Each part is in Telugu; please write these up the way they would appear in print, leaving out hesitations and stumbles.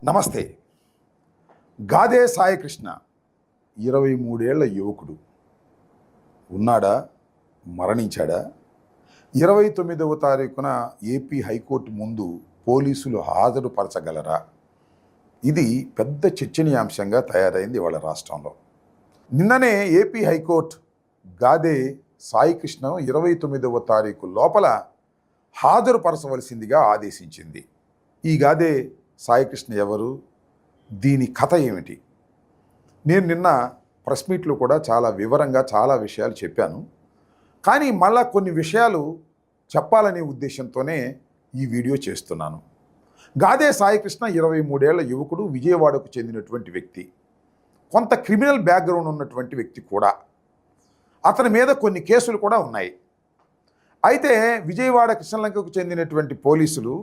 నమస్తే. గాదే సాయికృష్ణ 23 ఏళ్ల యువకుడు ఉన్నాడా, మరణించాడా? 29వ తారీఖున ఏపీ హైకోర్టు ముందు పోలీసులు హాజరుపరచగలరా? ఇది పెద్ద చర్చనీయాంశంగా తయారైంది ఇవాళ రాష్ట్రంలో. నిన్ననే ఏపీ హైకోర్టు గాదే సాయికృష్ణ 29వ తారీఖు లోపల హాజరుపరచవలసిందిగా ఆదేశించింది. ఈ గాదే సాయికృష్ణ ఎవరు, దీని కథ ఏమిటి? నేను నిన్న ప్రెస్ మీట్లో కూడా చాలా వివరంగా చాలా విషయాలు చెప్పాను. కానీ మళ్ళా కొన్ని విషయాలు చెప్పాలనే ఉద్దేశంతోనే ఈ వీడియో చేస్తున్నాను. గాదే సాయికృష్ణ 23 ఏళ్ల యువకుడు, విజయవాడకు చెందినటువంటి వ్యక్తి, కొంత క్రిమినల్ బ్యాక్గ్రౌండ్ ఉన్నటువంటి వ్యక్తి కూడా. అతని మీద కొన్ని కేసులు కూడా ఉన్నాయి. అయితే విజయవాడ కృష్ణలంకకు చెందినటువంటి పోలీసులు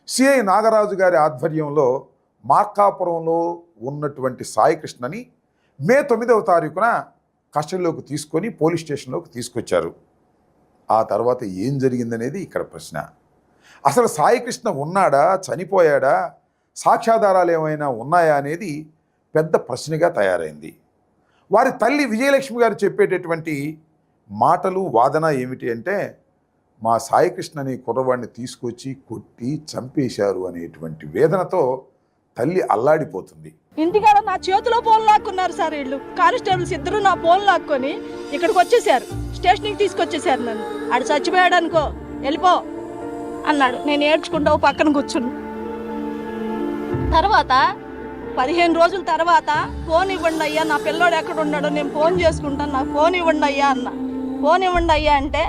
సిఐ నాగరాజు గారి ఆధ్వర్యంలో మార్కాపురంలో ఉన్నటువంటి సాయికృష్ణని మే 9వ తారీఖున కస్టడీలోకి తీసుకొని పోలీస్ స్టేషన్లోకి తీసుకొచ్చారు. ఆ తర్వాత ఏం జరిగిందనేది ఇక్కడ ప్రశ్న. అసలు సాయికృష్ణ ఉన్నాడా, చనిపోయాడా, సాక్ష్యాధారాలు ఏమైనా ఉన్నాయా అనేది పెద్ద ప్రశ్నగా తయారైంది. వారి తల్లి విజయలక్ష్మి గారు చెప్పేటటువంటి మాటలు, వాదన ఏమిటి అంటే, మా సాయికృష్ణని కుర్రవాడిని తీసుకొచ్చి కొట్టి చంపేశారు అనేటువంటి వేదనతో తల్లి అల్లాడిపోతుంది. ఇంటికాడ నా చేతిలో ఫోన్ లాక్కున్నారు సార్. వీళ్ళు కానిస్టేబుల్స్ ఇద్దరు నా ఫోన్ లాక్కొని ఇక్కడికి వచ్చేసారు, స్టేషన్కి తీసుకొచ్చేసారు. నన్ను ఆడు చచ్చిపోయాడు అనుకో, వెళ్ళిపో అన్నాడు. నేను ఏడ్చుకుంటా పక్కన కూర్చున్నా. తర్వాత 15 రోజుల తర్వాత ఫోన్ ఇవ్వండి అయ్యా, నా పిల్లోడు ఎక్కడ ఉన్నాడో నేను ఫోన్ చేసుకుంటాను, నాకు ఫోన్ ఇవ్వండి అయ్యా అన్న. ఫోన్ ఇవ్వండి అయ్యా అంటే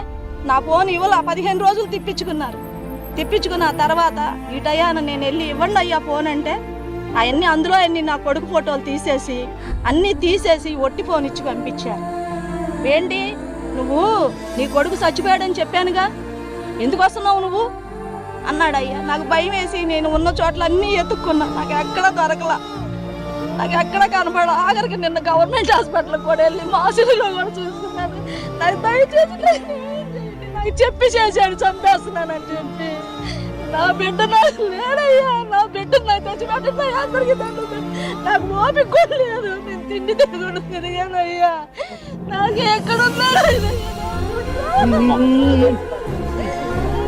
నా ఫోన్ ఇవ్వాల. 15 రోజులు తిప్పించుకున్న తర్వాత ఇటయ్యాన నేను వెళ్ళి ఇవ్వండి అయ్యా ఫోన్ అంటే అవన్నీ అందులో అన్ని నా కొడుకు ఫోటోలు తీసేసి ఒట్టి ఫోన్ ఇచ్చి పంపించారు. ఏంటి నువ్వు నీ కొడుకు చచ్చిపోయాడని చెప్పానుగా, ఎందుకు వస్తున్నావు నువ్వు అన్నాడు. అయ్యా నాకు భయం వేసి నేను ఉన్న చోట్ల అన్నీ ఎత్తుక్కున్నా, నాకు ఎక్కడ దొరకలా, నాకు ఎక్కడ కనపడ. ఆఖరికి నిన్న గవర్నమెంట్ హాస్పిటల్కి కూడా వెళ్ళి మాసులో కూడా చూసుకున్నాను. నాకు దయచేసి నాకు చెప్పి చేశాడు చంపేస్తున్నానని చెప్పి. నా బిడ్డ నాకు లేడయ్యా, నా బిడ్డ నాకు తెచ్చిపెట్టిన అందరికీ నాకు ఓపిక కూడా లేదు. నేను తిండి తిరుగుడు తిరిగానయ్యా, నాకు ఎక్కడున్నాడు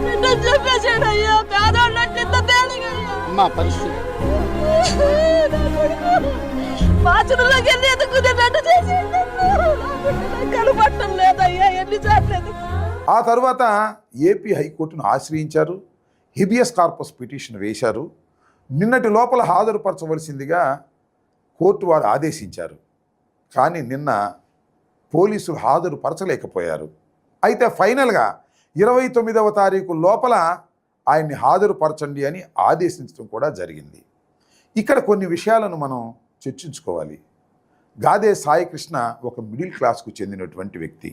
బిడ్డ చెప్పేశాడు. అయ్యా పేదవాళ్ళంటే తేలిగయ్యా పరిస్థితి. బాత్రూంలోకి వెళ్ళి ఎదుగుతున్నట్టు చేసి కనపడటం లేదయ్యా ఎన్నిసార్లు. ఆ తర్వాత ఏపీ హైకోర్టును ఆశ్రయించారు, హిబియస్ కార్పస్ పిటిషన్ వేశారు. నిన్నటి లోపల హాజరుపరచవలసిందిగా కోర్టు వారు ఆదేశించారు. కానీ నిన్న పోలీసులు హాజరుపరచలేకపోయారు. అయితే ఫైనల్గా 29వ తారీఖు లోపల ఆయన్ని హాజరుపరచండి అని ఆదేశించడం కూడా జరిగింది. ఇక్కడ కొన్ని విషయాలను మనం చర్చించుకోవాలి. గాదే సాయికృష్ణ ఒక మిడిల్ క్లాస్కు చెందినటువంటి వ్యక్తి.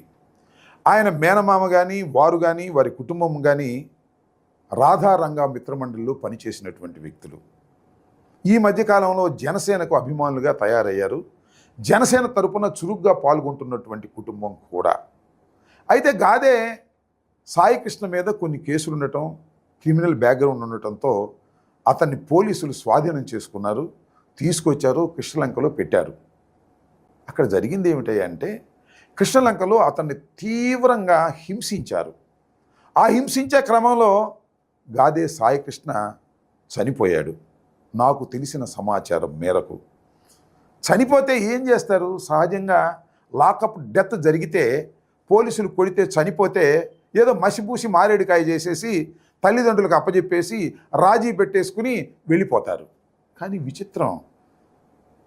ఆయన మేనమామ కానీ, వారు కానీ, వారి కుటుంబం కానీ రాధారంగా మిత్రమండలిలో పనిచేసినటువంటి వ్యక్తులు. ఈ మధ్యకాలంలో జనసేనకు అభిమానులుగా తయారయ్యారు. జనసేన తరపున చురుగ్గా పాల్గొంటున్నటువంటి కుటుంబం కూడా. అయితే గాదే సాయికృష్ణ మీద కొన్ని కేసులు ఉండటం, క్రిమినల్ బ్యాక్గ్రౌండ్ ఉండటంతో అతన్ని పోలీసులు స్వాధీనం చేసుకున్నారు, తీసుకొచ్చారు, కృష్ణలంకలో పెట్టారు. అక్కడ జరిగింది ఏమిటంటే, కృష్ణలంకలో అతన్ని తీవ్రంగా హింసించారు. ఆ హింసించే క్రమంలో గాదే సాయికృష్ణ చనిపోయాడు. నాకు తెలిసిన సమాచారం మేరకు చనిపోతే ఏం చేస్తారు? సహజంగా లాకప్ డెత్ జరిగితే పోలీసులు కొడితే చనిపోతే ఏదో మసిపూసి మారేడుకాయ చేసేసి తల్లిదండ్రులకు అప్పచెప్పేసి రాజీ పెట్టేసుకుని వెళ్ళిపోతారు. కానీ విచిత్రం,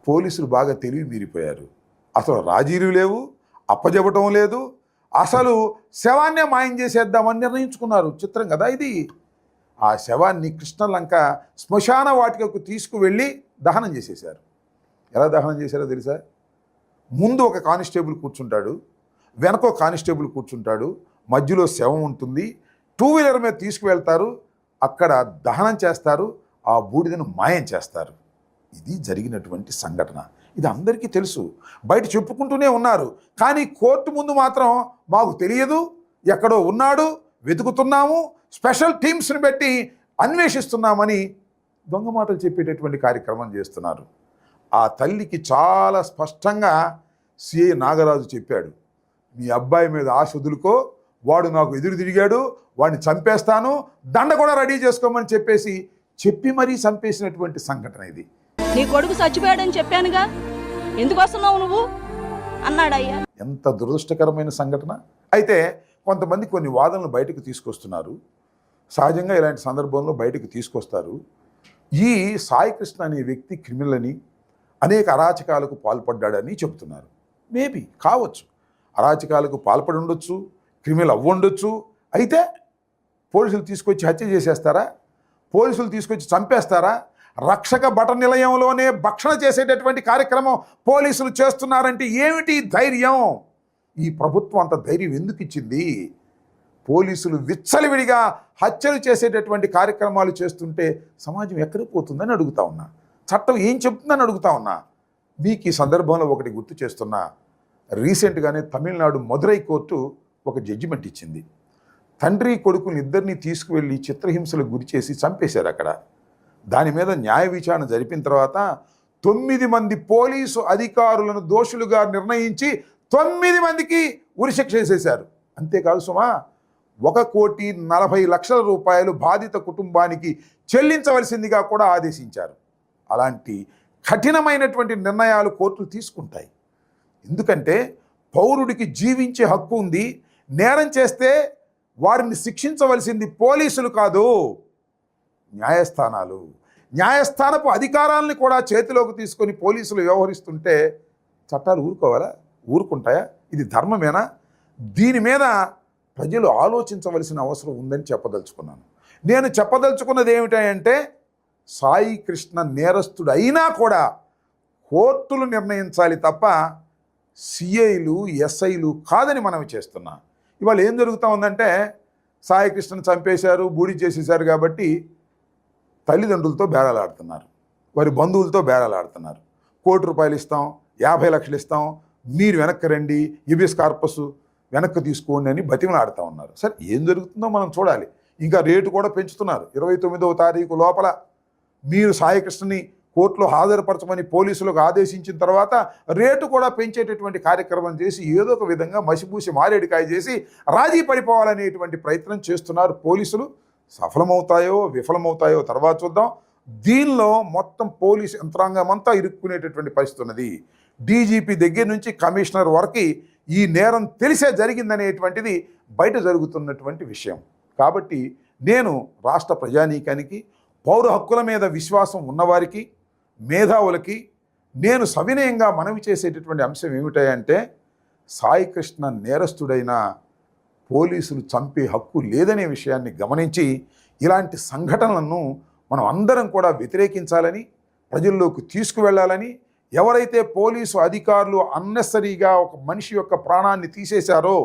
పోలీసులు బాగా తెలివి మీరిపోయారు. అసలు రాజీలు లేవు, అప్పచెప్పటం లేదు, అసలు శవాన్నే మాయం చేసేద్దామని నిర్ణయించుకున్నారు. చిత్రం కదా ఇది. ఆ శవాన్ని కృష్ణలంక శ్మశాన వాటికకు తీసుకువెళ్ళి దహనం చేసేశారు. ఎలా దహనం చేశారో తెలుసా? ముందు ఒక కానిస్టేబుల్ కూర్చుంటాడు, వెనకో కానిస్టేబుల్ కూర్చుంటాడు, మధ్యలో శవం ఉంటుంది. 2 వీలర్ మీద తీసుకువెళ్తారు, అక్కడ దహనం చేస్తారు, ఆ బూడిదను మాయం చేస్తారు. ఇది జరిగినటువంటి సంఘటన. ఇది అందరికీ తెలుసు, బయట చెప్పుకుంటూనే ఉన్నారు. కానీ కోర్టు ముందు మాత్రం మాకు తెలియదు, ఎక్కడో ఉన్నాడు, వెతుకుతున్నాము, స్పెషల్ టీమ్స్ని పెట్టి అన్వేషిస్తున్నామని దొంగ మాటలు చెప్పేటటువంటి కార్యక్రమం చేస్తున్నారు. ఆ తల్లికి చాలా స్పష్టంగా సిఐ నాగరాజు చెప్పాడు, మీ అబ్బాయి మీద ఆశ వదులుకో, వాడు నాకు ఎదురు తిరిగాడు, వాడిని చంపేస్తాను, దండ కూడా రెడీ చేసుకోమని చెప్పి మరీ చంపేసినటువంటి సంఘటన ఇది. నీ కొడుకు చచ్చిపోయాడని చెప్పానుగా, ఎందుకు వస్తున్నావు నువ్వు అన్నాడయ్యా. ఎంత దురదృష్టకరమైన సంఘటన. అయితే కొంతమంది కొన్ని వాదనలు బయటకు తీసుకొస్తున్నారు. సహజంగా ఇలాంటి సందర్భంలో బయటకు తీసుకొస్తారు. ఈ సాయికృష్ణ అనే వ్యక్తి క్రిమినల్ అని, అనేక అరాచకాలకు పాల్పడ్డాడని చెబుతున్నారు. మేబీ కావచ్చు, అరాచకాలకు పాల్పడి ఉండొచ్చు, క్రిమినల్ అవ్వుండొచ్చు. అయితే పోలీసులు తీసుకొచ్చి హత్య చేసేస్తారా? పోలీసులు తీసుకొచ్చి చంపేస్తారా? రక్షక భట నిలయంలోనే భక్షణ చేసేటటువంటి కార్యక్రమం పోలీసులు చేస్తున్నారంటే ఏమిటి ధైర్యం? ఈ ప్రభుత్వం అంత ధైర్యం ఎందుకు ఇచ్చింది? పోలీసులు విచ్చలవిడిగా హత్యలు చేసేటటువంటి కార్యక్రమాలు చేస్తుంటే సమాజం ఎక్కడికి పోతుందని అడుగుతా ఉన్నా. చట్టం ఏం చెప్తుందని అడుగుతా ఉన్నా. మీకు ఈ సందర్భంలో ఒకటి గుర్తు చేస్తున్నా. రీసెంట్గానే తమిళనాడు మదురై కోర్టు ఒక జడ్జిమెంట్ ఇచ్చింది. తండ్రి కొడుకుని ఇద్దరిని తీసుకువెళ్ళి చిత్రహింసలకు గురి చేసి చంపేశారు అక్కడ. దాని మీద న్యాయ విచారణ జరిపిన తర్వాత 9 మంది పోలీసు అధికారులను దోషులుగా నిర్ణయించి 9 మందికి ఉరిశిక్ష వేసేశారు. అంతేకాదు సుమా, 1,40,00,000 రూపాయలు బాధిత కుటుంబానికి చెల్లించవలసిందిగా కూడా ఆదేశించారు. అలాంటి కఠినమైనటువంటి నిర్ణయాలు కోర్టులు తీసుకుంటాయి. ఎందుకంటే పౌరుడికి జీవించే హక్కు ఉంది. నేరం చేస్తే వారిని శిక్షించవలసింది పోలీసులు కాదు, న్యాయస్థానాలు. న్యాయస్థానపు అధికారాలను కూడా చేతిలోకి తీసుకొని పోలీసులు వ్యవహరిస్తుంటే చట్టాలు ఊరుకుంటాయా? ఇది ధర్మమేనా? దీని మీద ప్రజలు ఆలోచించవలసిన అవసరం ఉందని చెప్పదలుచుకున్నాను. నేను చెప్పదలుచుకున్నది ఏమిటంటే, సాయి కృష్ణ నేరస్తుడు అయినా కూడా కోర్టులు నిర్ణయించాలి తప్ప సిఐలు ఎస్ఐలు కాదని మనవి చేస్తున్నా. ఇవాళ ఏం జరుగుతూ ఉందంటే, సాయి కృష్ణను చంపేశారు, బూడి చేసేశారు కాబట్టి తల్లిదండ్రులతో బేరాలాడుతున్నారు, వారి బంధువులతో బేరాలాడుతున్నారు. ₹1,00,00,000 ఇస్తాం, 50 లక్షలు ఇస్తాం, మీరు వెనక్కి రండి, హిబియస్ కార్పస్ వెనక్కి తీసుకోండి అని బతిమలాడుతూ ఉన్నారు. సరే, ఏం జరుగుతుందో మనం చూడాలి. ఇంకా రేటు కూడా పెంచుతున్నారు. 29వ తారీఖు లోపల మీరు సాయికృష్ణని కోర్టులో హాజరుపరచమని పోలీసులకు ఆదేశించిన తర్వాత రేటు కూడా పెంచేటటువంటి కార్యక్రమం చేసి ఏదో ఒక విధంగా మసిపూసి మారేడికాయ చేసి రాజీ పడిపోవాలనేటువంటి ప్రయత్నం చేస్తున్నారు పోలీసులు. సఫలమవుతాయో విఫలమవుతాయో తర్వాత చూద్దాం. దీనిలో మొత్తం పోలీసు యంత్రాంగం అంతా ఇరుక్కునేటటువంటి పరిస్థితి ఉన్నది. డీజీపీ దగ్గర నుంచి కమిషనర్ వరకు ఈ నేరం తెలిసే జరిగిందనేటువంటిది బయట జరుగుతున్నటువంటి విషయం. కాబట్టి నేను రాష్ట్ర ప్రజానీకానికి, పౌర హక్కుల మీద విశ్వాసం ఉన్నవారికి, మేధావులకి నేను సవినయంగా మనవి చేసేటటువంటి అంశం ఏమిటంటే, సాయికృష్ణ నేరస్తుడైన పోలీసులు చంపే హక్కు లేదనే విషయాన్ని గమనించి ఇలాంటి సంఘటనలను మనం అందరం కూడా వ్యతిరేకించాలని, ప్రజల్లోకి తీసుకువెళ్ళాలని, ఎవరైతే పోలీసు అధికారులు అన్నెసరీగా ఒక మనిషి యొక్క ప్రాణాన్ని తీసేశారో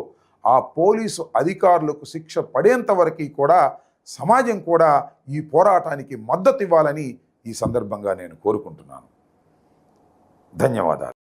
ఆ పోలీసు అధికారులకు శిక్ష పడేంత వరకు కూడా సమాజం కూడా ఈ పోరాటానికి మద్దతు ఇవ్వాలని ఈ సందర్భంగా నేను కోరుకుంటున్నాను. ధన్యవాదాలు.